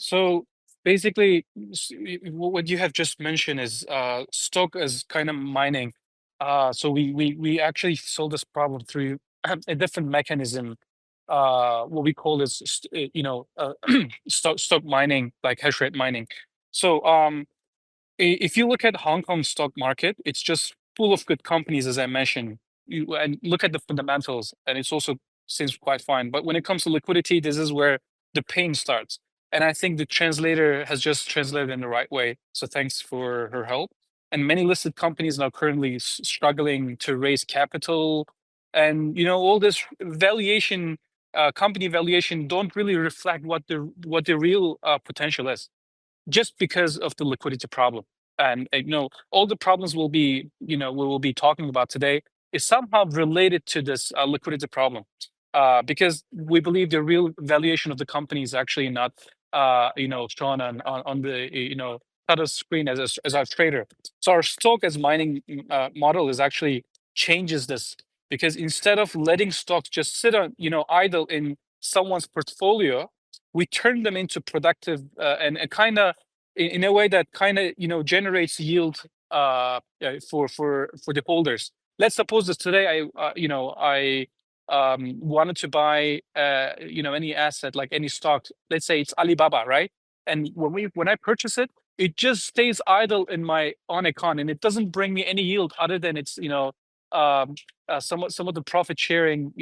So basically, what you have just mentioned is stock as kind of mining. So we actually solve this problem through a different mechanism. What we call is stock mining, like hash rate mining. So if you look at Hong Kong stock market, it's just full of good companies, as I mentioned. And look at the fundamentals, and it's also seems quite fine. But when it comes to liquidity, this is where the pain starts. And I think the translator has just translated in the right way. So thanks for her help. And many listed companies now currently struggling to raise capital, and all this valuation, company valuation, don't really reflect what the real potential is, just because of the liquidity problem. And all the problems we will be talking about today is somehow related to this liquidity problem, because we believe the real valuation of the company is actually not shown on the title screen as our trader. So our stock as mining model is actually changes this, because instead of letting stocks just sit on idle in someone's portfolio, we turn them into productive, and kind of in a way that kind of generates yield for the holders. Let's suppose that today I wanted to buy any asset, like any stock. Let's say it's Alibaba, right? And when I purchase it, it just stays idle in my on account, and it doesn't bring me any yield other than it's some of the profit sharing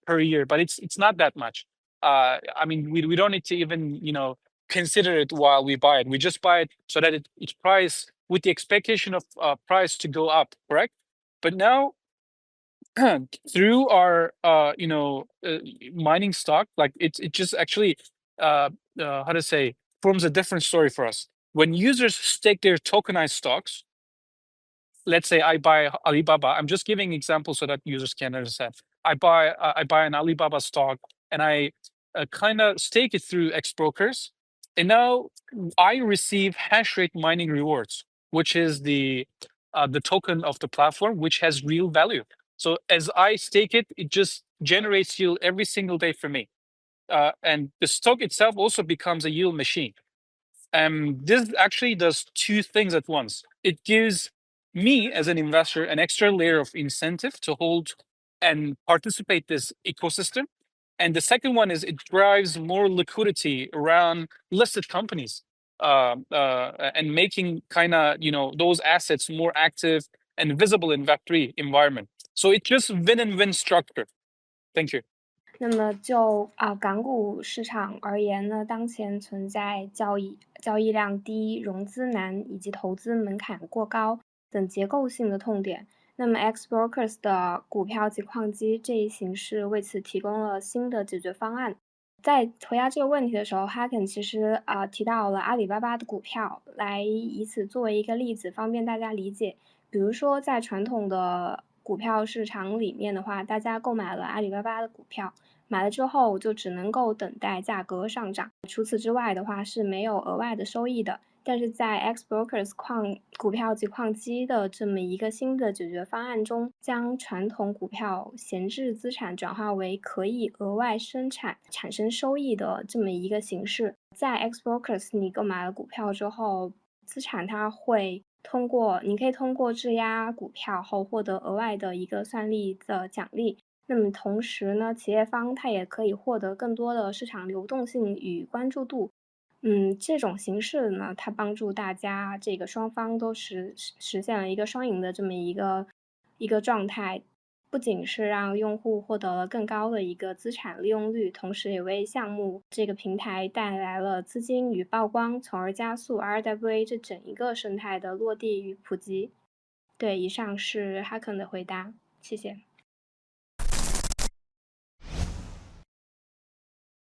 per year, but it's not that much. I mean, we don't need to even consider it while we buy it. We just buy it so that it's priced with the expectation of price to go up, correct? But now through our mining stock, like it just actually how to say, forms a different story for us. When users stake their tokenized stocks, let's say I buy Alibaba. I'm just giving examples so that users can understand. I buy an Alibaba stock, and I kind of stake it through xBrokers, and now I receive hash rate mining rewards, which is the token of the platform, which has real value. So as I stake it, it just generates yield every single day for me, and the stock itself also becomes a yield machine. This actually does two things at once. It gives me as an investor an extra layer of incentive to hold and participate this ecosystem. And the second one is it drives more liquidity around listed companies, and making kind of those assets more active and visible in Web3 environment. So it's just win and win structure. Thank you. 那么就港股市场而言呢，当前存在交易量低、融资难以及投资门槛过高等结构性的痛点。那么 xBrokers 的股票及矿机这一形式为此提供了新的解决方案。在回答这个问题的时候，哈肯其实提到了阿里巴巴的股票，来以此作为一个例子，方便大家理解。比如说在传统的股票市场里面的话，大家购买了阿里巴巴的股票，买了之后就只能够等待价格上涨，除此之外的话是没有额外的收益的。但是在 xBrokers 股票及矿机的这么一个新的解决方案中，将传统股票闲置资产转化为可以额外产生收益的这么一个形式。在 xBrokers 你购买了股票之后，资产它会你可以通过质押股票后获得额外的一个算力的奖励。那么同时呢，企业方它也可以获得更多的市场流动性与关注度。这种形式呢，它帮助大家这个双方都实现了一个双赢的这么一个状态，不仅是让用户获得了更高的一个资产利用率，同时也为项目这个平台带来了资金与曝光，从而加速 RWA 这整一个生态的落地与普及。对，以上是哈肯的回答，谢谢。